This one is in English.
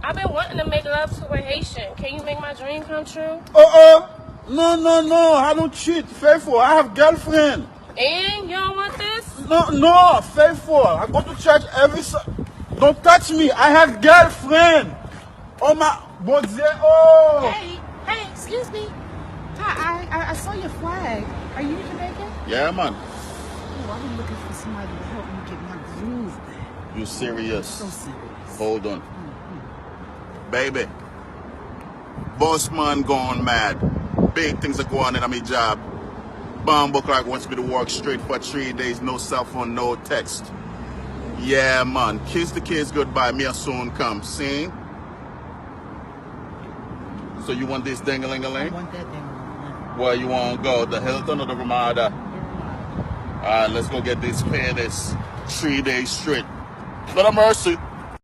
I've been wanting to make love to a Haitian. Can you make my dream come true? No, I don't cheat, Faithful. I have girlfriend. And you don't want this? No, Faithful. I go to church every Don't touch me. I have girlfriend. Oh my, bon Dieu, oh. Hey, excuse me. I saw your flag. Are you Jamaican? Yeah, man. Oh, I've been looking for somebody to help me get my groove back. You serious? So serious. Hold on. Baby. Boss man gone mad. Big things are going on in my job. Bombo Clark wants me to work straight for 3 days. No cell phone, no text. Yeah, man. Kiss the kids goodbye. Me soon come. See? So you want this ding-a-ling-a-ling? I want that ding-a-ling-a-ling. Where you want to go? The Hilton or the Ramada? Alright, let's go get this paid this 3 days straight. But a mercy.